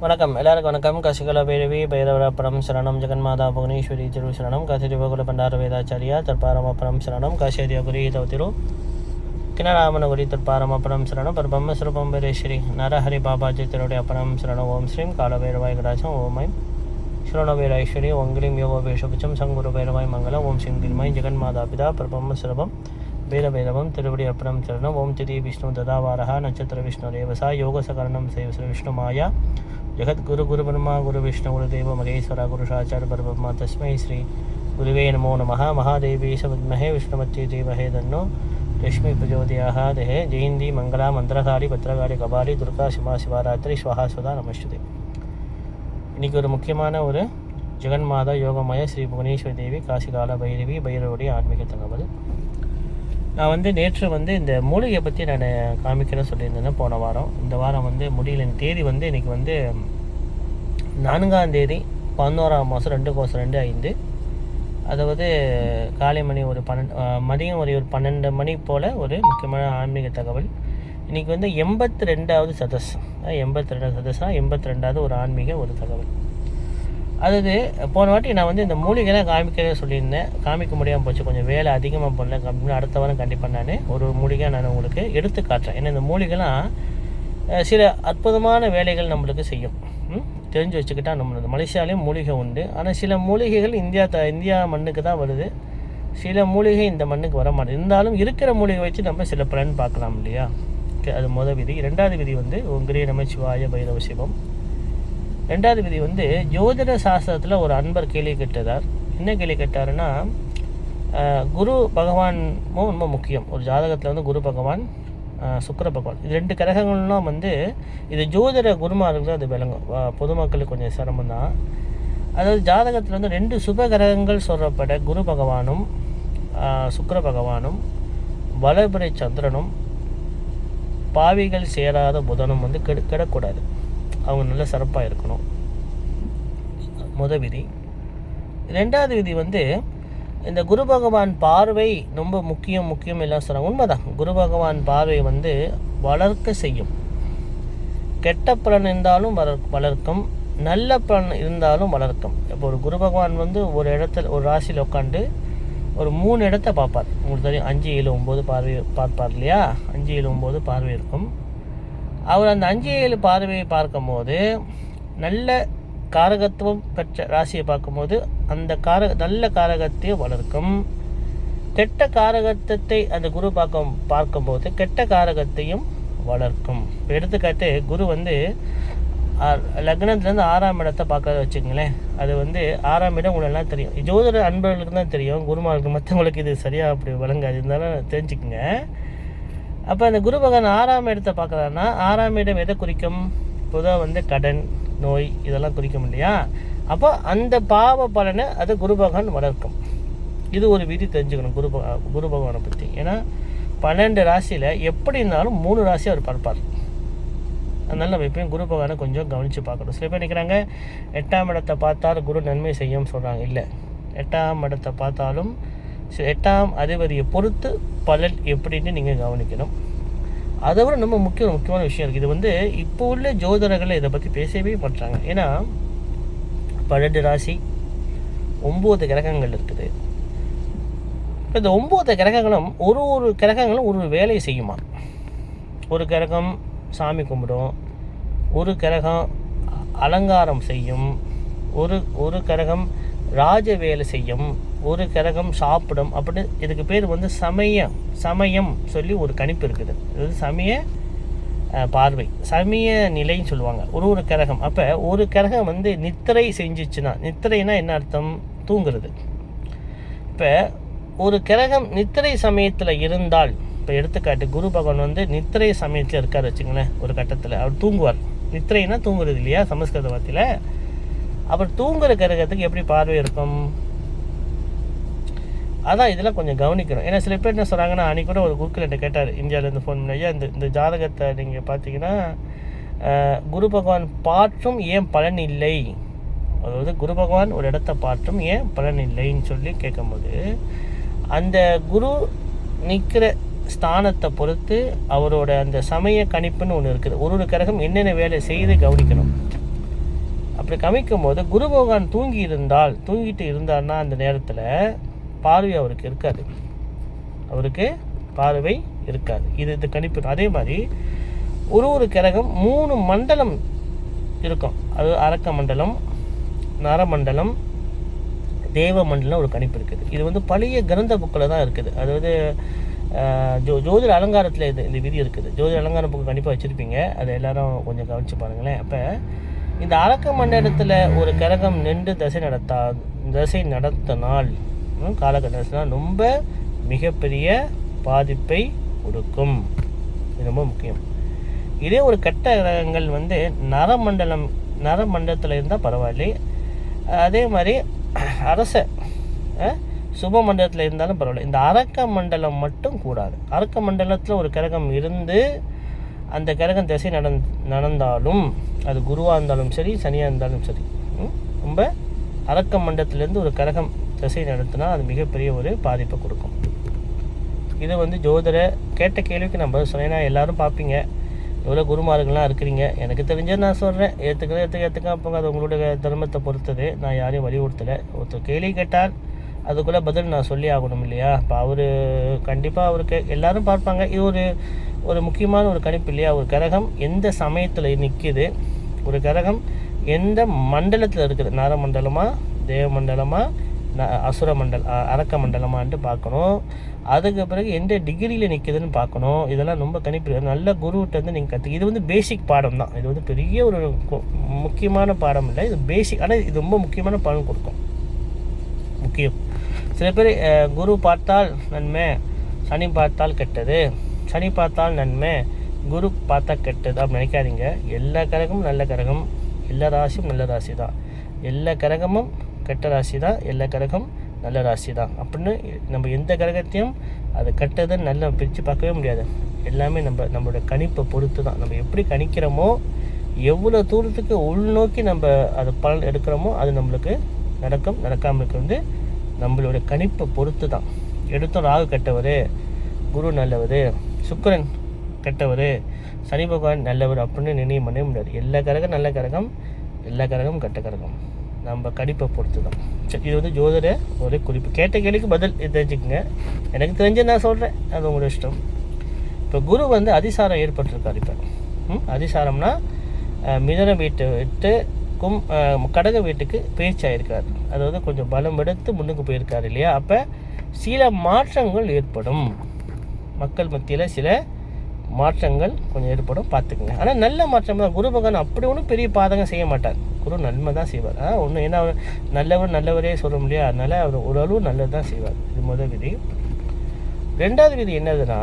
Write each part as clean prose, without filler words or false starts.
வணக்கம் எல்லாருக்கும் வணக்கம். கசிகல பைரவி பைரவரப்பரம் சரணம் ஜெகன்மாதா புவனேஸ்வரி திரு சரணம் கசிரிவகுல பண்டார வேதாச்சாரியா தற்பாரமப்பரம் சரணம் காசியதிய குரி தவத்திரு கிணராமன குரி தற்பாரமப்பரம் சரணம் பரபம்ம சுரபம்பரேஸ்வரி நரஹரி பாபாஜி திருடைய அப்பரம் சரணம். ஓம் ஸ்ரீம் காலபைரவாய் கடாசம் ஓமாய் ஸ்ரோணபைரேஸ்வரி ஓங்கிலிம் யோகோபேஷபுச்சம் சங்குரு பைரவாய் மங்கலம். ஓம் சிங்கில்மாய் ஜெகன்மாதா பிதா பரபம்ம சுரபம் பைரபைரவம் திருவடி அப்பரம் சரணம். ஓம் திதி விஷ்ணு ததாவாரஹா நட்சத்திர விஷ்ணு தேவசா யோகசகரணம் சேவ விஷ்ணு மாயா जगत गुरु गुरु ब्रह्मा गुरु विष्णु गुरुदेव महेश्वरा गुरुशाचार्य परब्रह्म तस्मै श्री गुरुवे नमो नमः. महादेवी सविद्महे विष्णुमती धीमहि तन्नो लक्ष्मी प्रचोदयात्. जयंती मंगला मंत्रधारी भद्रकाली कपाली दुर्गा शिवा शिवरात्रि स्वाहा स्वदा नमस्ते. इनकी ஒரு முக்கியமான ஒரு ஜெகன்மாதா யோகமய ஸ்ரீ புவனேஸ்வரி தேவி காசிகால பைரவி பைரவருடைய ஆன்மீக தகவல். நான் நேற்று இந்த மூலிகை பற்றி நான் காமிக்கிறேன்னு சொல்லியிருந்தேன் போன வாரம். இந்த வாரம் முடியல. தேதி இன்றைக்கி 4ஆம் தேதி 11ஆம் மாதம் 2/2/5. அதாவது காலை மணி ஒரு 12 மதியம் ஒரு 12 மணி போல் ஒரு முக்கியமான ஆன்மீக தகவல். இன்றைக்கி 82வது சதஸ் 82 சதஸ்னா 82வது ஒரு ஆன்மீக ஒரு தகவல். அதாவது போன வாட்டி நான் இந்த மூலிகைலாம் காமிக்கிறத சொல்லியிருந்தேன். காமிக்க முடியாமல் போச்சு, கொஞ்சம் வேலை அதிகமாக பண்ணல. அப்படின்னு அடுத்த வாரம் கண்டிப்பாக நான் ஒரு மூலிகை நான் உங்களுக்கு எடுத்து காட்டுறேன். ஏன்னா இந்த மூலிகைலாம் சில அற்புதமான வேலைகள் நம்மளுக்கு செய்யும். தெரிஞ்சு வச்சுக்கிட்டால் நம்மளுக்கு மலேசியாலேயும் மூலிகை உண்டு. ஆனால் சில மூலிகைகள் இந்தியா மண்ணுக்கு தான் வருது, சில மூலிகை இந்த மண்ணுக்கு வர மாட்டேது. இருந்தாலும் இருக்கிற மூலிகை வச்சு நம்ம சில பலன் பார்க்கலாம் இல்லையா? அது முதல் விதி. 2வது விதி உங்கிரே நமச்சிவாய பைரவ சிவம். 2வது விதி ஜோதிட சாஸ்திரத்தில் ஒரு அன்பர் கேள்வி கேட்டதார். என்ன கேள்வி கேட்டாருன்னா, குரு பகவானும் ரொம்ப முக்கியம். ஒரு ஜாதகத்தில் குரு பகவான் சுக்கிர பகவான் இது 2 கிரகங்கள்லாம் இது ஜோதிட குருமாருக்கு அது விளங்கும். பொதுமக்களுக்கு கொஞ்சம் சிரமம் தான். அதாவது ஜாதகத்தில் 2 சுப கிரகங்கள் சொல்லப்பட குரு பகவானும் சுக்கிர பகவானும் வளர்பிறை சந்திரனும் பாவிகள் சேராத புதனும் கெடக்கூடாது. அவங்க நல்ல சிறப்பாக இருக்கணும். முதல் விதி. 2வது விதி இந்த குரு பகவான் பார்வை ரொம்ப முக்கியம் எல்லாம் சொல்கிறாங்க. உண்மைதான். குரு பகவான் பார்வை வளர்க்க செய்யும். கெட்ட பலன் இருந்தாலும் வளர்க்கும், நல்ல பலன் இருந்தாலும் வளர்க்கும். இப்போ ஒரு குரு பகவான் ஒரு இடத்துல ஒரு ராசியில் உட்காந்து ஒரு 3 இடத்த பார்ப்பார். உங்களுக்கு தெரியும், 5, 7, 9 பார்வை பார்ப்பார் இல்லையா? 5, 7, 9 பார்வை இருக்கும். அவர் அந்த 5, 7 பார்வையை பார்க்கும்போது நல்ல காரகத்துவம் பெற்ற ராசியை பார்க்கும்போது அந்த நல்ல காரகத்தை வளர்க்கும். கெட்ட காரகத்தை அந்த குரு பார்க்கும்போது கெட்ட காரகத்தையும் வளர்க்கும். இப்போ எடுத்துக்காட்டு, குரு லக்னத்துலேருந்து 6ஆம் இடத்தை பார்க்கறத வச்சுக்கங்களேன். அது 6ஆம் இடம் உங்களுக்கு எல்லாம் தெரியும். ஜோதிட அன்பர்களுக்கு தான் தெரியும், குருமாருக்கு மற்றவங்களுக்கு இது சரியாக அப்படி வழங்காது. இருந்தாலும் தெரிஞ்சுக்குங்க. அப்போ அந்த குரு பகவான் 6ஆம் இடத்தை பார்க்குறாருன்னா 6ஆம் இடம் எதை குறிக்கும்? பொதுவாக கடன், நோய் இதெல்லாம் குறிக்கும் இல்லையா? அப்போ அந்த பாவ பலனை அது குரு பகவான் வளர்க்கும். இது ஒரு விதி தெரிஞ்சுக்கணும் குரு பகவானை பற்றி. ஏன்னா 12 ராசியில் எப்படி இருந்தாலும் 3 ராசி அவர் பார்ப்பார். அதனால நம்ம எப்பயும் குரு பகவானை கொஞ்சம் கவனித்து பார்க்கணும். சில பேர் நினைக்கிறாங்க 8ஆம் இடத்தை பார்த்தால் குரு நன்மை செய்யும் சொல்கிறாங்க. இல்லை, 8ஆம் இடத்தை பார்த்தாலும் 8ஆம் அதிபதியை பொறுத்து பலன் எப்படின்னு நீங்கள் கவனிக்கணும். அதை விட ரொம்ப முக்கியமான விஷயம் இருக்குது. இது இப்போ உள்ள ஜோதிடர்கள் இதை பற்றி பேசவே மாட்டாங்க. ஏன்னா 12 ராசி 9 கிரகங்கள் இருக்குது. இப்போ இந்த 9 கிரகங்களும் ஒரு கிரகங்களும் ஒரு வேலையை செய்யுமா. ஒரு கிரகம் சாமி கும்பிடும், ஒரு கிரகம் அலங்காரம் செய்யும், ஒரு கிரகம் ராஜ வேலை செய்யும், ஒரு கிரகம் சாப்பிடும். அப்படின்னு இதுக்கு பேர் சமயம் சொல்லி ஒரு கணிப்பு இருக்குது. இது சமய பார்வை, சமய நிலைன்னு சொல்லுவாங்க. ஒரு கிரகம். அப்போ ஒரு கிரகம் நித்திரை செஞ்சிச்சுன்னா, நித்திரைனா என்ன அர்த்தம்? தூங்குறது. இப்போ ஒரு கிரகம் நித்திரை சமயத்தில் இருந்தால், இப்போ எடுத்துக்காட்டு குரு பகவான் நித்திரை சமயத்தில் இருக்கார் வச்சுங்களேன். ஒரு கட்டத்தில் அவர் தூங்குவார். நித்திரைனா தூங்குறது இல்லையா சமஸ்கிருத வார்த்தையில்? அப்புறம் தூங்குற கிரகத்துக்கு எப்படி பார்வை இருக்கும்? அதான் இதெல்லாம் கொஞ்சம் கவனிக்கணும். ஏன்னா சில பேர் என்ன சொல்கிறாங்கன்னா, அன்றைக்கி கூட ஒரு குருக்கள் என்கிட்ட கேட்டார், இந்தியாவிலேருந்து ஃபோன் பண்ணி, ஐயா இந்த ஜாதகத்தை நீங்கள் பார்த்தீங்கன்னா குரு பகவான் பாற்றும் ஏன் பலன் இல்லை, அதாவது குரு பகவான் ஒரு இடத்த பாற்றும் ஏன் பலன் இல்லைன்னு சொல்லி கேட்கும்போது, அந்த குரு நிற்கிற ஸ்தானத்தை பொறுத்து அவரோட அந்த சமய கணிப்புன்னு ஒன்று இருக்குது. ஒரு கிரகம் என்னென்ன வேலை செய்து கவனிக்கணும். அப்படி கமிக்கும் போது குரு பகவான் தூங்கிட்டு இருந்தார்னா அந்த நேரத்தில் பார்வை அவருக்கு இருக்காது, இது கணிப்பு. அதே மாதிரி ஒரு கிரகம் 3 மண்டலம் இருக்கும். அது அரக்க மண்டலம், நரமண்டலம், தேவ மண்டலம் ஒரு கணிப்பு இருக்குது. இது வந்து பழைய கிரந்த புக்கில் தான் இருக்குது. அதாவது ஜோதிட அலங்காரத்தில் இந்த விதி இருக்குது. ஜோதிட அலங்கார புக்கு கண்டிப்பாக வச்சுருப்பீங்க, அதை எல்லாரும் கொஞ்சம் கவனித்து பாருங்களேன். அப்போ இந்த அரக்க மண்டலத்தில் ஒரு கிரகம் நின்று தசை நடத்தினால் காலகட்டத்தில் ரொம்ப மிகப்பெரிய பாதிப்பை கொடுக்கும். இது ரொம்ப முக்கியம். இதே ஒரு கெட்ட கிரகங்கள் வந்து நரமண்டலத்தில் இருந்தால் பரவாயில்லை. அதே மாதிரி சுப மண்டலத்தில் இருந்தாலும் பரவாயில்ல. இந்த அரக்க மண்டலம் மட்டும் கூடாது. அரக்க மண்டலத்தில் ஒரு கிரகம் இருந்து அந்த கிரகம் திசை நடந்தாலும், அது குருவாக இருந்தாலும் சரி, சனியாக இருந்தாலும் சரி, ரொம்ப அரக்க மண்டலத்திலேருந்து ஒரு கிரகம் திசை நடத்தினா அது மிகப்பெரிய ஒரு பாதிப்பை கொடுக்கும். இது வந்து ஜோதிட கேட்ட கேள்விக்கு நான் பதில் சொன்னேன்னா எல்லோரும் பார்ப்பீங்க, எவ்வளோ குருமார்கள்லாம் இருக்கிறீங்க. எனக்கு தெரிஞ்சது நான் சொல்கிறேன், ஏற்றுக்க அப்போங்க அது உங்களுடைய தர்மத்தை பொறுத்தது. நான் யாரையும் வலியுறுத்தலை. ஒருத்தர் கேள்வி கேட்டால் அதுக்குள்ளே பதில் நான் சொல்லி ஆகணும் இல்லையா? இப்போ அவர் கண்டிப்பாக அவருக்கு எல்லோரும் பார்ப்பாங்க. இது ஒரு முக்கியமான ஒரு கணிப்பு இல்லையா? ஒரு கிரகம் எந்த சமயத்தில் நிற்கிது, ஒரு கிரகம் எந்த மண்டலத்தில் இருக்குது, நரமண்டலமா, தேவமண்டலமா, அசுர அரக்க மண்டலமான்ட்டு பார்க்கணும். அதுக்கு பிறகு எந்த டிகிரியில் நிற்கிதுன்னு பார்க்கணும். இதெல்லாம் ரொம்ப கணிப்பு. நல்ல குருவிட்ட வந்து நீங்கள் இது வந்து பேசிக் பாடம் தான். இது வந்து பெரிய ஒரு முக்கியமான பாடம் இல்லை, இது பேசிக். ஆனால் இது ரொம்ப முக்கியமான பலன் கொடுக்கும். முக்கியம். சில பேர் குரு பார்த்தால் நன்மை, சனி பார்த்தால் கெட்டது, சனி பார்த்தால் நன்மை, குரு பார்த்தா கெட்டது அப்படின்னு நினைக்காதீங்க. எல்லா கிரகமும் நல்ல கிரகம், எல்லா ராசியும் நல்ல ராசி தான். எல்லா கிரகமும் கெட்ட ராசி தான், எல்லா கிரகம் நல்ல ராசி தான். அப்படின்னு நம்ம எந்த கிரகத்தையும் அது கெட்டதுன்னு நல்லா பிரித்து பார்க்கவே முடியாது. எல்லாமே நம்மளோட கணிப்பை பொறுத்து தான். நம்ம எப்படி கணிக்கிறோமோ, எவ்வளோ தூரத்துக்கு உள்நோக்கி நம்ம அது பலன் எடுக்கிறோமோ அது நம்மளுக்கு நடக்காமல் இருக்க வந்து நம்மளோட கணிப்பை பொறுத்து தான். எடுத்தோம் ராகு கெட்டவர், குரு நல்லவர், சுக்கிரன் கெட்டவர், சனி பகவான் நல்லவர் அப்படின்னு நிர்ணயம் பண்ணவே முடியாது. எல்லா கிரகம் நல்ல கிரகம், எல்லா கிரகம் கெட்ட கிரகம், நம்ம கணிப்பை பொறுத்து தான். சரி, இது வந்து ஜோதிட ஒரு குறிப்பு. கேட்ட கேள்விக்கு பதில் தெரிஞ்சுக்குங்க. எனக்கு தெரிஞ்சு நான் சொல்கிறேன், அது உங்களோட இஷ்டம். இப்போ குரு வந்து அதிசாரம் ஏற்பட்டிருக்கார். இப்போ அதிசாரம்னா மிதன வீட்டை விட்டு கடக வீட்டுக்கு பேச்சாயிருக்கார். அதாவது கொஞ்சம் பலம் எடுத்து முன்னுக்கு போயிருக்கார் இல்லையா? அப்போ சில மாற்றங்கள் ஏற்படும், மக்கள் மத்தியில் சில மாற்றங்கள் கொஞ்சம் ஏற்படும், பார்த்துக்குங்க. ஆனால் நல்ல மாற்றம் தான். குரு பகவான் அப்படி ஒன்றும் பெரிய பாதகம் செய்ய மாட்டார். குரு நன்மை தான் செய்வார். ஒன்று ஏன்னா அவர் நல்லவரே சொல்ல முடியாது, அதனால் அவர் ஓரளவு நல்லது தான் செய்வார். இது முதல் விதி. ரெண்டாவது விதி என்னதுன்னா,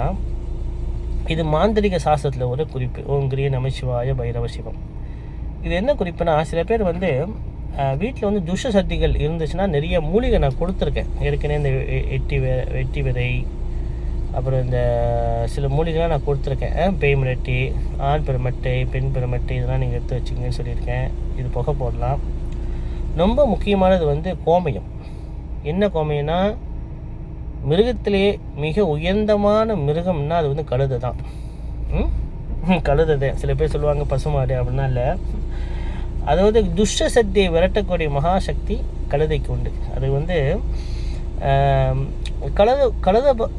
இது மாந்திரிக சாஸ்திரத்தில் ஒரு குறிப்பு. ஓம் கிரிய நமசிவாய பைரவ சிவம். இது என்ன குறிப்புனா, சில பேர் வந்து வீட்டில் வந்து துஷ்ட சக்திகள் இருந்துச்சுன்னா நிறைய மூலிகை நான் கொடுத்துருக்கேன் ஏற்கனவே. இந்த வெட்டி விதை, அப்புறம் இந்த சில மூலிகைலாம் நான் கொடுத்துருக்கேன். பேய் மிரட்டி, ஆண் பெருமட்டை, பெண் பெருமட்டை, இதெல்லாம் நீங்கள் எடுத்து வச்சுங்கன்னு சொல்லியிருக்கேன். இது புகை போடலாம். ரொம்ப முக்கியமானது வந்து கோமயம். என்ன கோமயம்னா, மிருகத்திலே மிக உயர்ந்தமான மிருகம்னா அது வந்து கழுதை தான். கழுதை. சில பேர் சொல்லுவாங்க பசுமாடு, அப்படின்னா இல்லை. அதாவது துஷ்ட சக்தியை விரட்டக்கூடிய மகாசக்தி கழுதைக்கு உண்டு. அது வந்து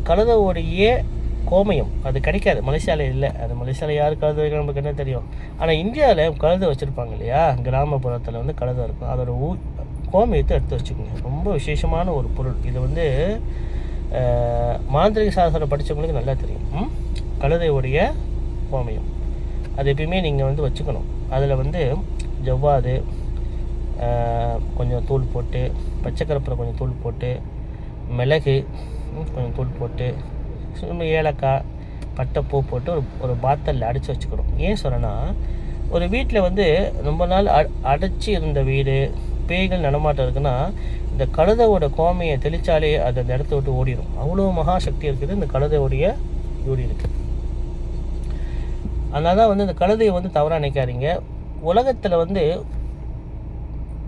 கழுதையோடைய கோமயம் அது கிடைக்காது, மலேசியாவில் இல்லை. அது மலேசியாவில் யார் கழுதை வைக்க நமக்கு என்ன தெரியும். ஆனால் இந்தியாவில் கழுதை வச்சுருப்பாங்க இல்லையா, கிராமப்புறத்தில் வந்து கழுதை இருக்கும். அதோட கோமயத்தை எடுத்து வச்சுக்கோங்க. ரொம்ப விசேஷமான ஒரு பொருள். இது வந்து மாந்திரிக சாஸ்திரம் படித்தவங்களுக்கு நல்லா தெரியும். கழுதையோடைய கோமயம் அது எப்பயுமே நீங்கள் வந்து வச்சுக்கணும். அதில் வந்து ஜவ்வாது கொஞ்சம் தூள் போட்டு, பச்சைக்கருப்பரை கொஞ்சம் தூள் போட்டு, மிளகு கொஞ்சம் தூள் போட்டு, ஏலக்காய், பட்டைப்பூ போட்டு ஒரு பாத்தலில் அடைச்சி வச்சுக்கணும். ஏன் சொல்கிறேன்னா, ஒரு வீட்டில் வந்து ரொம்ப நாள் அடைச்சி இருந்த வீடு, பேய்கள் நடமாட்டம் இருக்குன்னா, இந்த கழுதையோட கோமையை தெளித்தாலே அது அந்த இடத்த விட்டு ஓடிடும். அவ்வளோ மகாசக்தி இருக்குது இந்த கழுதையோடைய யூடி இருக்குது. அதனால தான் வந்து இந்த கழுதையை வந்து தவறாக நினைக்காதீங்க. உலகத்தில் வந்து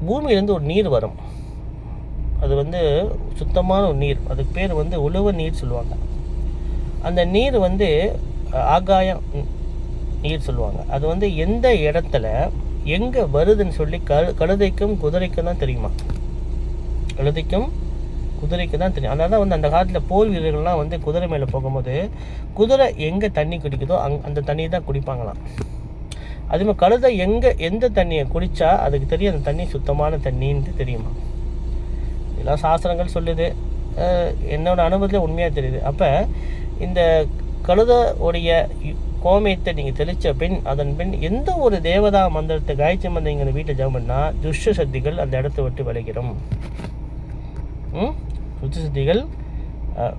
பூமியிலேருந்து ஒரு நீர் வரும். அது வந்து சுத்தமான ஒரு நீர். அதுக்கு பேர் வந்து உழுவ நீர் சொல்லுவாங்க. அந்த நீர் வந்து ஆகாயம் நீர் சொல்லுவாங்க. அது வந்து எந்த இடத்துல எங்கே வருதுன்னு சொல்லி கழுதைக்கும் குதிரைக்கும் தான் தெரியுமா. கழுதைக்கும் குதிரைக்கு தான் தெரியும். அதனால தான் வந்து அந்த காலத்தில் போர் வீரர்கள்லாம் வந்து குதிரை மேலே போகும்போது குதிரை எங்கே தண்ணி குடிக்குதோ அந்த தண்ணியை தான் குடிப்பாங்களாம். அதுமாதிரி கழுதை எந்த தண்ணியை குடித்தா அதுக்கு தெரியும் அந்த தண்ணி சுத்தமான தண்ணின்ட்டு தெரியுமா. இதெல்லாம் சாஸ்திரங்கள் சொல்லுது, என்னோடய அனுபவத்தில் உண்மையாக தெரியுது. அப்போ இந்த கழுதையுடைய கோமியத்தை நீங்கள் தெளித்த பின் அதன் பின் எந்த ஒரு தேவதா மந்திரத்தை காயத்ரி மந்திரம் எங்கள் வீட்டில் ஜெபம் பண்ணால் துஷ்ட சக்திகள் அந்த இடத்த விட்டு விளைகிறோம். துஷ்ட சக்திகள்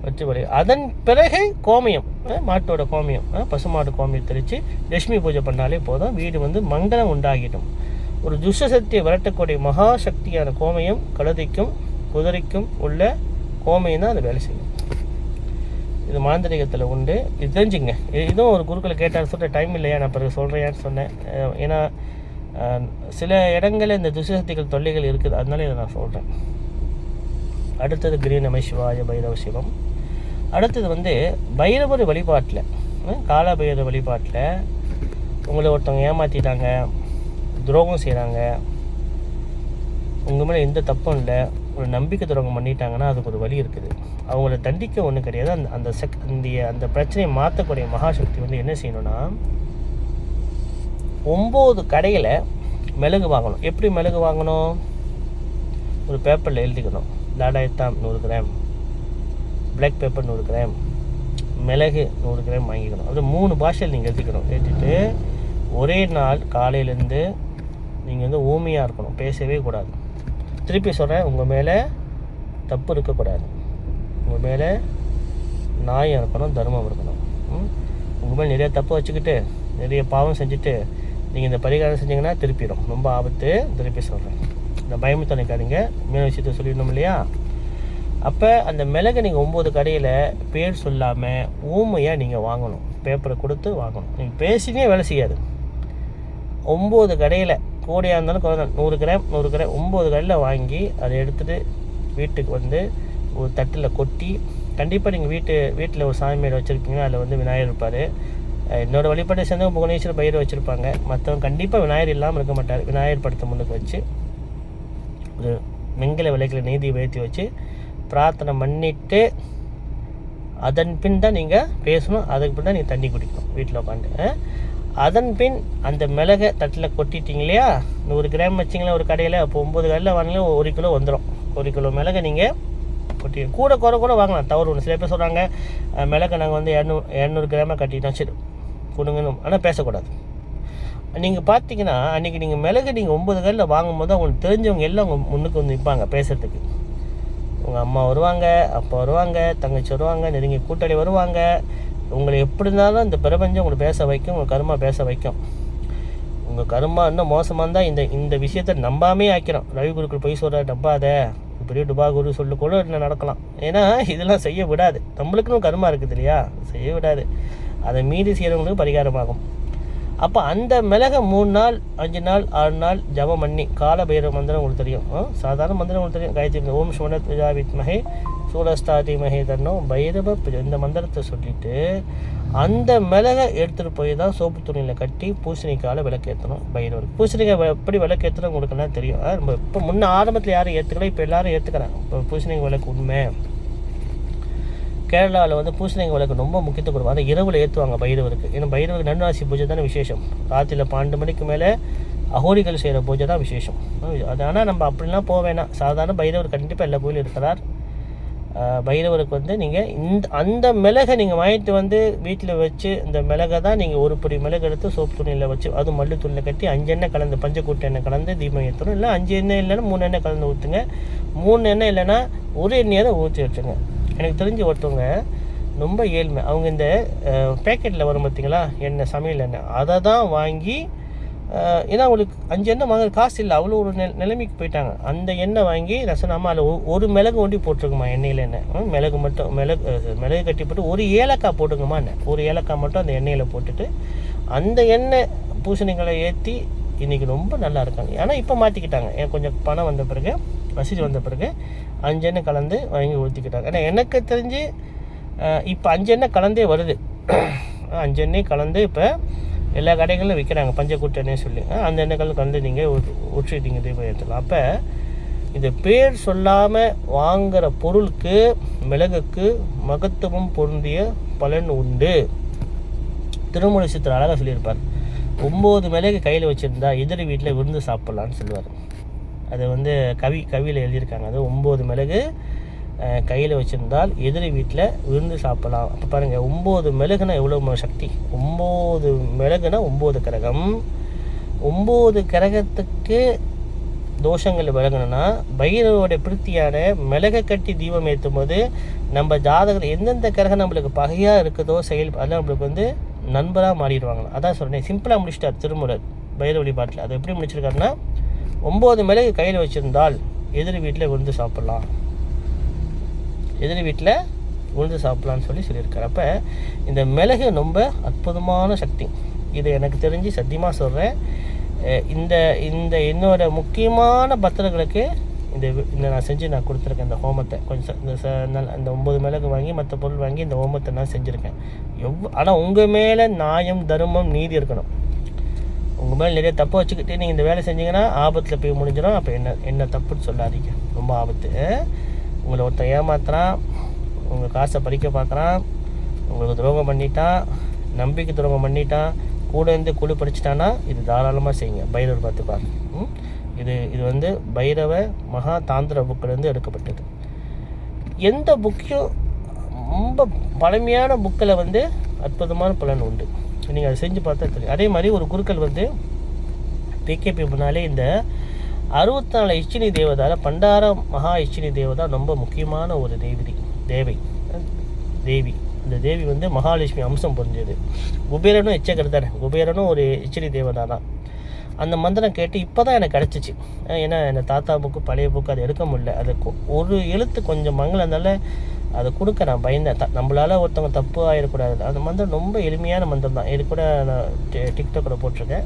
வச்சு விளை. அதன் பிறகு கோமியம், மாட்டோட கோமியம், பசுமாட்டு கோமியம் தெளித்து லட்சுமி பூஜை பண்ணாலே போதும், வீடு வந்து மங்களம் உண்டாகிடும். ஒரு துஷ்ட சக்தியை விரட்டக்கூடிய மகாசக்தியான கோமியம் கழுதைக்கும் குதிரைக்கும் உள்ள கோமியம் தான் அது வேலை செய்யும். இது மாந்திரிகத்தில் உண்டு. இது தெரிஞ்சுங்க. இதுவும் ஒரு குருக்களை கேட்டார், சொல்கிற டைம் இல்லையா, நான் பிறகு சொல்கிறேன்னு சொன்னேன். ஏன்னா சில இடங்களில் இந்த துஷ்சக்திகள் தொல்லைகள் இருக்குது, அதனால இதை நான் சொல்கிறேன். அடுத்தது கிரி நம சிவாய பைரவ சிவம். அடுத்தது வந்து பைரவர் வழிபாட்டில், கால பைரவ வழிபாட்டில் உங்களை ஒருத்தவங்க ஏமாற்றிட்டாங்க, துரோகம் செய்கிறாங்க, உங்கள் மேலே எந்த தப்பும் இல்லை, ஒரு நம்பிக்கை துரோகம் பண்ணிட்டாங்கன்னா அதுக்கு ஒரு வழி இருக்குது. அவங்கள தண்டிக்க ஒன்றும் கிடையாது. அந்த பிரச்சனையை மாற்றக்கூடிய மகாசக்தி வந்து என்ன செய்யணும்னா 9 கடையில் மிளகு வாங்கணும். எப்படி மிளகு வாங்கணும்? ஒரு பேப்பரில் எழுதிக்கணும். லாடாயத்தாம் 100 கிராம், பிளாக் பேப்பர் 100 கிராம், மிளகு 100 கிராம் வாங்கிக்கணும். அது 3 பாஷையில் நீங்கள் எழுதிக்கணும். எழுதிட்டு ஒரே நாள் காலையிலேருந்து நீங்கள் வந்து ஊமையாக இருக்கணும், பேசவே கூடாது. திருப்பி சொல்கிறேன், உங்கள் மேலே தப்பு இருக்கக்கூடாது, உங்கள் மேலே நியாயம் இருக்கணும், தர்மம் இருக்கணும். உங்கள் மேலே நிறைய தப்பு வச்சுக்கிட்டு நிறைய பாவம் செஞ்சுட்டு நீங்கள் இந்த பரிகாரம் செஞ்சிங்கன்னா திருப்பிடும், ரொம்ப ஆபத்து. திருப்பி சொல்கிறேன், இந்த பயமுத்த நினைக்காதீங்க, மேலே விஷயத்தை சொல்லிடணும் இல்லையா. அப்போ அந்த மிளகை நீங்கள் 9 கடையில் பேர் சொல்லாமல் ஊமையாக நீங்கள் வாங்கணும், பேப்பரை கொடுத்து வாங்கணும். நீங்கள் பேசினே வேலை செய்யாது. 9 கடையில் கூடையாக இருந்தாலும் 100 கிராம் 9 கடையில் வாங்கி அதை எடுத்துகிட்டு வீட்டுக்கு வந்து ஒரு தட்டில் கொட்டி, கண்டிப்பாக நீங்கள் வீட்டில் ஒரு சாமி மேடை வச்சுருப்பீங்க, அதில் வந்து விநாயகர் இருப்பார். என்னோடய வழிபாட்டை சேர்ந்து புவனேஸ்வரர் பயிர் வச்சுருப்பாங்க. மற்றவங்க கண்டிப்பாக விநாயகர் இல்லாமல் இருக்க மாட்டார். விநாயகர் படத்தை முன்னுக்கு வச்சு ஒரு வெங்கல விளக்கில் நீதி வைத்து வச்சு பிரார்த்தனை பண்ணிவிட்டு அதன் பின் தான் நீங்கள் பேசணும். அதுக்கு பின் தான் நீங்கள் தண்ணி குடிக்கணும் வீட்டில் உட்காந்து. அதன் பின் அந்த மிளகை தட்டில் கொட்டிட்டீங்க இல்லையா, 100 கிராம் வச்சிங்களா ஒரு கடையில், அப்போ 9 கடையில் வாங்கினா 1 கிலோ வந்துடும். 1 கிலோ மிளகை நீங்கள் கொட்டி கூட வாங்கலாம், தவறு ஒன்று. சில பேர் சொல்கிறாங்க மிளகை நாங்கள் வந்து 200 கிராமாக கட்டிட்டோம், சரி கொடுங்கன்னு, ஆனால் பேசக்கூடாது. நீங்கள் பார்த்தீங்கன்னா அன்றைக்கி நீங்கள் மிளகு நீங்கள் 9 கடையில் வாங்கும்போது அவங்களுக்கு தெரிஞ்சவங்க எல்லாம் அவங்க முன்னுக்கு வந்து நிற்பாங்க பேசுகிறதுக்கு. உங்கள் அம்மா வருவாங்க, அப்பா வருவாங்க, தங்கச்சி வருவாங்க, நெருங்கிய கூட்டாளி வருவாங்க. உங்களை எப்படி இருந்தாலும் இந்த பிரபஞ்சம் உங்களை பேச வைக்கும், உங்கள் கர்மா பேச வைக்கும். உங்கள் கர்மா இன்னும் மோசமாக இருந்தால் இந்த விஷயத்தை நம்பாமே ஆக்கிறோம். ரவி குருக்கள் போய் சொல்கிற நம்பாத, பெரிய டுபா குரு சொல்லு கூட என்ன நடக்கலாம். ஏன்னா இதெல்லாம் செய்ய விடாது, நம்மளுக்குன்னு கர்மா இருக்குது இல்லையா, செய்ய விடாது. அதை மீறி செய்கிறவங்களுக்கு பரிகாரமாகும். அப்போ அந்த மிளகை 3 நாள் 5 நாள் 6 நாள் ஜபம் பண்ணி, கால பைரவ மந்திரம் உங்களுக்கு தெரியும், சாதாரண மந்திரம் உங்களுக்கு தெரியும், காயத்ரி ஓம் ஸ்வனத் விஜா வித்மஹே சூலஸ்தாதி மஹே தன்னோ பைரவ, இந்த மந்திரத்தை சொல்லிவிட்டு அந்த மிளகை எடுத்துகிட்டு போய் தான் சோப்பு துணியில் கட்டி பூசணிக்காயில் விளக்கேற்றணும் பைரவருக்கு. பூசணிக்காய் எப்படி விளக்கேற்றணும் உங்களுக்கு எல்லாம் தெரியும். நம்ம இப்போ முன்ன ஆரம்பத்தில் யாரும் ஏற்றுக்கல, இப்போ எல்லோரும் ஏற்றுக்கிறாங்க. இப்போ பூசணிக்காய் விளக்கு உண்மை. கேரளாவில் வந்து பூசணிக்காய் விளக்கு ரொம்ப முக்கியத்துவம் கொடுக்கும். அதை இரவில் ஏற்றுவாங்க பைரவருக்கு. ஏன்னா பைரவருக்கு நன்னாசி பூஜை தானே விசேஷம். ராத்திரியில் 12 மணிக்கு மேலே அகோரிகள் செய்கிற பூஜை தான் விசேஷம். அது ஆனால் நம்ம அப்படிலாம் போக வேணாம். சாதாரண பைரவர் கண்டிப்பாக எல்லா கோயிலும் இருக்கிறார். பைரவருக்கு வந்து நீங்கள் அந்த மிளகை நீங்கள் வாங்கிட்டு வந்து வீட்டில் வச்சு, இந்த மிளகை தான் நீங்கள் ஒரு பொடி மிளகு எடுத்து சோப்பு துணியில் வச்சு, அதுவும் மல்லு துணியில் கட்டி 5 எண்ணெய் கலந்து, பஞ்சக்கூட்டு எண்ணெய் கலந்து தீபம் ஏற்றணும். இல்லை 5 எண்ணெய் இல்லைன்னா 3 எண்ணெய் கலந்து ஊற்றுங்க. 3 எண்ணெய் இல்லைன்னா ஒரு எண்ணெயை தான் ஊற்றி வச்சுங்க. எனக்கு தெரிஞ்சு ஒருத்தவங்க ரொம்ப ஏழ்மை, அவங்க இந்த பேக்கெட்டில் வரும் பார்த்திங்களா எண்ணெய், சமையல் எண்ணெய், அதை தான் வாங்கி, ஏன்னா அவங்களுக்கு 5 எண்ணெய் வாங்குற காசு இல்லை, அவ்வளோ ஒரு நிலைமைக்கு போயிட்டாங்க. அந்த எண்ணெய் வாங்கி ரசனாமல் அதில் ஒரு மிளகு ஒண்டி போட்டிருக்குமா எண்ணெயில். எண்ணெய் மிளகு மட்டும் மிளகு கட்டி போட்டு ஒரு ஏலக்காய் போட்டுங்கம்மா. ஒரு ஏலக்காய் மட்டும் அந்த எண்ணெயில் போட்டுட்டு அந்த எண்ணெய் பூசணிகளை ஏற்றி இன்றைக்கி ரொம்ப நல்லா இருக்காங்க. ஆனால் இப்போ மாற்றிக்கிட்டாங்க, எனக்கு கொஞ்சம் பணம் வந்த பிறகு, வசதி வந்த பிறகு 5 எண்ணெய் கலந்து வாங்கி ஊற்றிக்கிட்டாங்க. ஏன்னா எனக்கு தெரிஞ்சு இப்போ 5 எண்ணெய் கலந்தே வருது. 5 எண்ணெய் கலந்து இப்போ எல்லா கடைகளிலும் விற்கிறாங்க பஞ்சக்கூட்டு எண்ணெய் சொல்லி. அந்த எண்ணெய்கள் கலந்து நீங்கள் ஊற்றிட்டீங்க தீபம் ஏற்றலாம். அப்போ இந்த பேர் சொல்லாமல் வாங்குகிற பொருளுக்கு மிளகுக்கு மகத்துவம் பொருந்திய பலன் உண்டு. திருமூல சித்தர் அழகாக சொல்லியிருப்பார். 9 மிளகு கையில் வச்சுருந்தா எதிரி வீட்டில் விருந்து சாப்பிட்லான்னு சொல்லுவார். அது வந்து கவியில் எழுதியிருக்காங்க. அது 9 மிளகு கையில் வச்சுருந்தால் எதிரி வீட்டில் விருந்து சாப்பிடலாம். அப்போ பாருங்கள், 9 மிளகுனா எவ்வளோ சக்தி. 9 மிளகுனா 9 கிரகம். 9 கிரகத்துக்கு தோஷங்கள் விலகணும்னா பைரவருடைய பிரித்தியான மிளகை கட்டி தீபம் ஏற்றும் போது நம்ம ஜாதகத்தில் எந்தெந்த கிரகம் நம்மளுக்கு பகையாக இருக்குதோ அதெல்லாம் நம்மளுக்கு வந்து நண்பராக மாறிடுவாங்களாம். அதான் சொல்கிறேன், சிம்பிளாக முடிச்சிட்டார் திருமூலர் பைரவ வழிபாட்டில். அதை எப்படி முடிச்சிருக்காருன்னா 9 மிளகு கையில் வச்சுருந்தால் எதிரி வீட்டில் விருந்து சாப்பிட்லாம், எதிரி வீட்டில் உளுந்து சாப்பிட்லான்னு சொல்லியிருக்காரு. அப்போ இந்த மிளகு ரொம்ப அற்புதமான சக்தி. இது எனக்கு தெரிஞ்சு சத்தியமாக சொல்கிறேன். இந்த இந்த என்னோட முக்கியமான பக்தர்களுக்கு இந்த நான் செஞ்சு நான் கொடுத்துருக்கேன். இந்த ஹோமத்தை கொஞ்சம் இந்த 9 மிளகு வாங்கி மற்ற பொருள் வாங்கி இந்த ஹோமத்தை நான் செஞ்சுருக்கேன். ஆனால் உங்கள் மேலே நியாயம் தர்மம் நீதி இருக்கணும். உங்கள் மேலே நிறைய தப்பு வச்சுக்கிட்டு நீங்கள் இந்த வேலை செஞ்சீங்கன்னா ஆபத்தில் போய் முடிஞ்சிடும். அப்போ என்ன தப்புன்னு சொல்லாதீங்க, ரொம்ப ஆபத்து. உங்களை ஒருத்தன் ஏமாத்துறான், உங்கள் காசை பறிக்க பார்க்குறான், உங்களுக்கு துரோகம் பண்ணிட்டான், நம்பிக்கை துரோகம் பண்ணிட்டான், கூட இருந்து குழு படிச்சிட்டான்னா இது தாராளமாக செய்யுங்க. பைரவர் பார்த்துப்பார். இது வந்து பைரவ மகா தாந்திர புக்கிலேருந்து எடுக்கப்பட்டது. எந்த புக்கையும் ரொம்ப பழமையான புக்கில் வந்து அற்புதமான பலன் உண்டு. நீங்கள் அதை செஞ்சு பார்த்தா தெரியும். அதே மாதிரி ஒரு குருக்கள் வந்து பிகேபி முன்னாலே இந்த 64 இச்சினி தேவதால பண்டார மகா இச்சினி தேவதா ரொம்ப முக்கியமான ஒரு தேவி. அந்த தேவி வந்து மகாலட்சுமி அம்சம் பொருந்தது. குபேரனும் எச்சக்கருத்தார், குபேரனும் ஒரு இச்சினி தேவதா தான். அந்த மந்திரம் கேட்டு இப்போ தான் எனக்கு கிடச்சிச்சு. ஏன்னா என் தாத்தா புக்கு பழைய புக்கு அதை எடுக்க முடியல. அது ஒரு எழுத்து கொஞ்சம் மங்களனால அதை கொடுக்க நான் பயந்தேன். நம்மளால் ஒருத்தவங்க தப்பு ஆகிடக்கூடாது. அந்த மந்திரம் ரொம்ப எளிமையான மந்திரம் தான். இது கூட நான் டிக்டாக்கில் போட்டிருக்கேன்,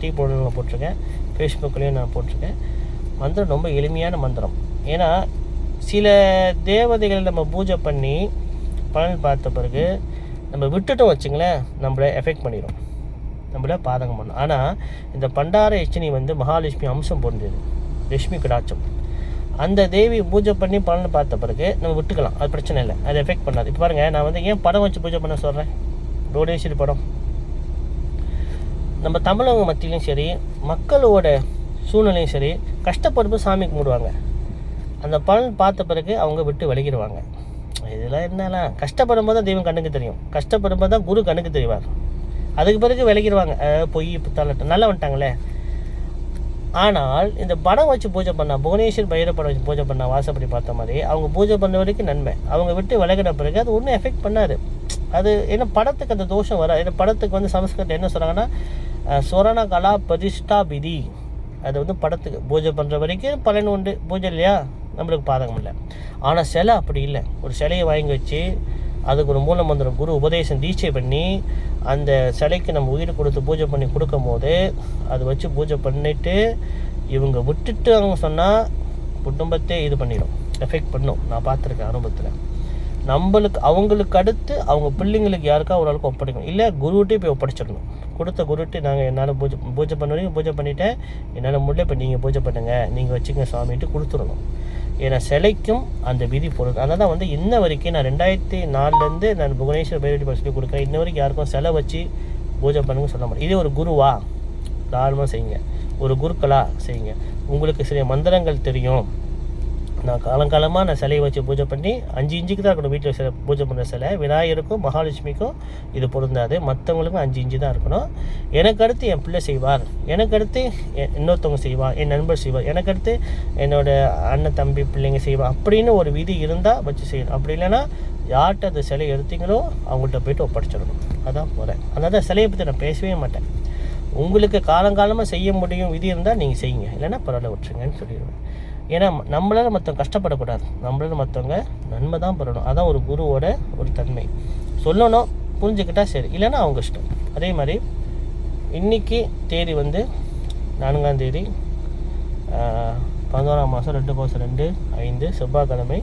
டீ போர்டலில் போட்டிருக்கேன், ஃபேஸ்புக்லேயும் நான் போட்டிருக்கேன். மந்திரம் ரொம்ப எளிமையான மந்திரம். ஏன்னா சில தேவதைகள் நம்ம பூஜை பண்ணி பலன் பார்த்த பிறகு நம்ம விட்டுட்டோம் வச்சுங்களேன், நம்மளை எஃபெக்ட் பண்ணிடும், நம்மளை பாதகம் பண்ணும். ஆனால் இந்த பண்டார யட்சினி வந்து மகாலட்சுமி அம்சம் பொருந்தது, லட்சுமி கடாட்சம். அந்த தேவி பூஜை பண்ணி பலன் பார்த்த பிறகு நம்ம விட்டுக்கலாம், அது பிரச்சனை இல்லை, அது எஃபெக்ட் பண்ணாது. இப்போ பாருங்கள், நான் வந்து ஏன் படம் வச்சு பூஜை பண்ண சொல்கிறேன். டோடேஸ்வரி படம் நம்ம தமிழக மத்தியிலையும் சரி, மக்களோட சூழ்நிலையும் சரி, கஷ்டப்படும்போது சாமி கும்பிடுவாங்க. அந்த பலன் பார்த்த பிறகு அவங்க விட்டு விலகிடுவாங்க. இதெல்லாம் என்னெல்லாம் கஷ்டப்படும் போது தான் தெய்வம் கண்ணுக்கு தெரியும், கஷ்டப்படும் போது தான் குரு கண்ணுக்கு தெரிவார். அதுக்கு பிறகு விலகிடுவாங்க. பொய் புத்தாலட்டம் நல்லா வந்துட்டாங்களே. ஆனால் இந்த படம் வச்சு பூஜை பண்ணால், புவனேஸ்வர் பைரவ படம் வச்சு பூஜை பண்ணால், வாசப்படி பார்த்த மாதிரி அவங்க பூஜை பண்ண வரைக்கும் நன்மை. அவங்க விட்டு விலகின பிறகு அது ஒன்றும் எஃபெக்ட் பண்ணாது. அது ஏன்னா படத்துக்கு அந்த தோஷம் வர. ஏன்னா படத்துக்கு வந்து சமஸ்கிருதம் என்ன சொல்கிறாங்கன்னா சொரண கலா பிரதிஷ்டா விதி. அது வந்து படத்துக்கு பூஜை பண்ணுற வரைக்கும் பலன் உண்டு, பூஜை இல்லையா நம்மளுக்கு பாதகம் இல்லை. ஆனால் சிலை அப்படி இல்லை. ஒரு சிலையை வாங்கி வச்சு அதுக்கு ஒரு மூல மந்திரம் குரு உபதேசம் தீட்சை பண்ணி அந்த சிலைக்கு நம்ம உயிர் கொடுத்து பூஜை பண்ணி கொடுக்கும் போது அதை வச்சு பூஜை பண்ணிவிட்டு இவங்க விட்டுட்டு அவங்க சொன்னால் குடும்பத்தை இது பண்ணிடும், எஃபெக்ட் பண்ணும். நான் பார்த்துருக்கேன் அனுபவத்தில். நம்மளுக்கு அவங்களுக்கு அடுத்து அவங்க பிள்ளைங்களுக்கு யாருக்கா ஒரு ஆளுக்கு ஒப்படைக்கணும், இல்லை குருவிட்டே போய் ஒப்படைச்சிடணும். கொடுத்த குருட்டு நாங்கள் என்னால் பூஜை பண்ண வரைக்கும் பூஜை பண்ணிவிட்டேன், என்னால் முடியல, இப்போ நீங்கள் பூஜை பண்ணுங்கள், நீங்கள் வச்சுங்க சுவாமின்ட்டு கொடுத்துடணும். ஏன்னா சிலைக்கும் அந்த விதி பொருள். அதனால் தான் வந்து இன்ன வரைக்கும் நான் 2004 நான் புவனேஸ்வர் பைரவ சொல்லி கொடுக்குறேன். இன்ன வரைக்கும் யாருக்கும் சிலை வச்சு பூஜை பண்ணுங்க சொல்ல மாட்டேன். இதே ஒரு குருவா தாராளமாக செய்யுங்க, ஒரு குருக்களாக செய்யுங்க. உங்களுக்கு சில மந்திரங்கள் தெரியும். நான் காலங்காலமாக நான் சிலையை வச்சு பூஜை பண்ணி 5 இன்ச்சுக்கு தான் இருக்கணும் வீட்டில் சிலை பூஜை பண்ணுற சிலை. விநாயகருக்கும் மகாலட்சுமிக்கும் இது பொருந்தாது, மற்றவங்களுக்கும் 5 இன்ச்சு தான் இருக்கணும். எனக்கு அடுத்து என் பிள்ளை செய்வார், எனக்கு அடுத்து இன்னொருத்தவங்க செய்வார், என் நண்பர் செய்வார், எனக்கு அடுத்து என்னோடய அண்ணன் தம்பி பிள்ளைங்க செய்வார் அப்படின்னு ஒரு விதி இருந்தால் வச்சு செய்யணும். அப்படி இல்லைன்னா யார்கிட்ட அந்த சிலையை எடுத்தீங்களோ அவங்கள்ட்ட போய்ட்டு ஒப்படைச்சிடணும். அதான் போகிறேன். அதனால் தான் சிலையை பற்றி நான் பேசவே மாட்டேன். உங்களுக்கு காலங்காலமாக செய்ய முடியும் விதி இருந்தால் நீங்கள் செய்யுங்க, இல்லைன்னா பரவாயில்ல விட்டுருங்கன்னு சொல்லிடுவேன். ஏன்னா நம்மளால் மற்றவங்க கஷ்டப்படக்கூடாது, நம்மளால் மற்றவங்க நன்மை தான் பெறணும். அதான் ஒரு குருவோட ஒரு தன்மை. சொல்லணும், புரிஞ்சுக்கிட்டால் சரி, இல்லைன்னா அவங்க இஷ்டம். அதே மாதிரி இன்றைக்கி தேதி வந்து 4ஆம் தேதி 11ஆம் மாதம் 2025 செவ்வாய்க்கிழமை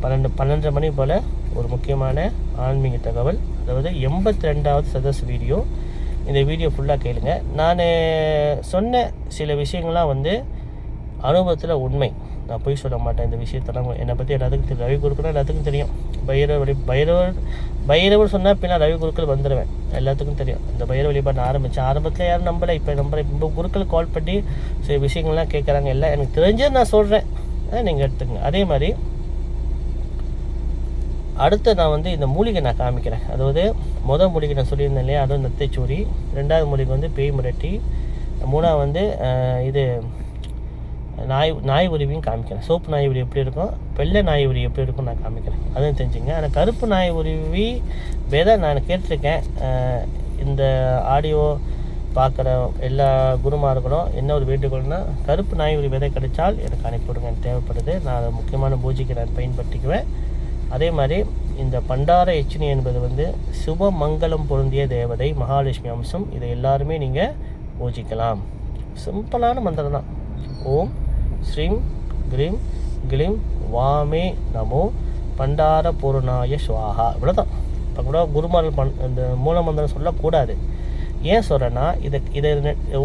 12 மணி போல் ஒரு முக்கியமான ஆன்மீக தகவல். அதாவது 82வது சதஸ் வீடியோ. இந்த வீடியோ ஃபுல்லாக கேளுங்க. நான் சொன்ன சில விஷயங்கள்லாம் வந்து அனுபவத்தில் உண்மை, நான் போய் சொல்ல மாட்டேன். இந்த விஷயத்தெல்லாம் என்னை பற்றி எல்லாத்துக்கும் தெரியும். ரவி குருக்கள் எல்லாத்துக்கும் தெரியும். பைரவர் சொன்னால் பின்னால் ரவி குருக்கள் வந்துடுவேன், எல்லாத்துக்கும் தெரியும். இந்த பைரவ வழிபாடு நான் ஆரம்பத்தில் யாரும் நம்பலை, இப்போ குருக்கள் கால் பண்ணி சில விஷயங்கள்லாம் கேட்குறாங்க. எல்லாம் எனக்கு தெரிஞ்சது நான் சொல்கிறேன், நீங்கள் எடுத்துங்க. அதே மாதிரி அடுத்து நான் வந்து இந்த மூலிகை நான் காமிக்கிறேன். அதாவது மொதல் மூலிகை நான் சொல்லியிருந்தேன் இல்லையா, அதுவும் நத்தைச்சூரி. ரெண்டாவது மூலிகை வந்து பேய் முரட்டி. மூணாவது வந்து இது நாய் உருவியும் காமிக்கிறேன். சோப்பு நாய் உருவி எப்படி இருக்கும், வெள்ளை நாய் உருவி எப்படி இருக்கும் நான் காமிக்கிறேன், அதுவும் தெரிஞ்சுங்க. ஆனால் கருப்பு நாய் உருவி விதை நான் கேட்டிருக்கேன். இந்த ஆடியோ பார்க்குற எல்லா குருமார்களும் என்ன ஒரு வேண்டுகோள்னா, கருப்பு நாய் உருவி விதை கிடைச்சால் எனக்கு அனுப்பிவிடுங்க, எனக்கு தேவைப்படுது. நான் அதை முக்கியமான பூஜைக்கு நான் பயன்படுத்திக்குவேன். அதே மாதிரி இந்த பண்டார யட்சினி என்பது வந்து சுப மங்களம் பொருந்திய தேவதை, மகாலட்சுமி அம்சம். இதை எல்லாருமே நீங்கள் பூஜிக்கலாம். சிம்பிளான மந்திரம் தான். ஓம் ஸ்ரீம் க்ரீம் க்ளீம் வாமே நமோ பண்டார பூர்ணாய ஸ்வாஹா. இவ்வளோதான். இப்போ கூட குருமார்கள் இந்த மூல மந்திரம் சொல்லக்கூடாது. ஏன் சொல்கிறேன்னா, இதை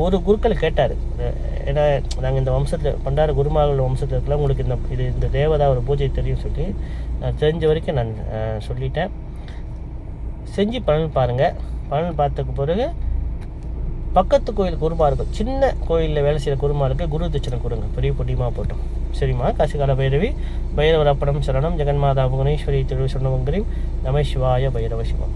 ஒரு குருக்கள் கேட்டார். ஏன்னா நாங்கள் இந்த வம்சத்தில் பண்டார குருமார்கள் வம்சத்தில் இருக்கலாம், உங்களுக்கு இந்த தேவதா ஒரு பூஜை தெரியும் சொல்லி நான் தெரிஞ்ச வரைக்கும் நான் சொல்லிட்டேன். செஞ்சு பலன் பாருங்கள். பலன் பார்த்ததுக்கு பிறகு பக்கத்து கோயில் குருமார்கள், சின்ன கோயிலில் வேலை செய்கிற குருமாருக்கு குரு தட்சணை கொடுங்க, பெரிய பொடியமாக போட்டோம். சரிம்மா. காசிகால பைரவி பைரவர் அப்படம் சரணம் ஜெகன்மாதா புவனேஸ்வரி திரு சொன்னவங்கரையும் நம சிவாய பைரவ சிவம்.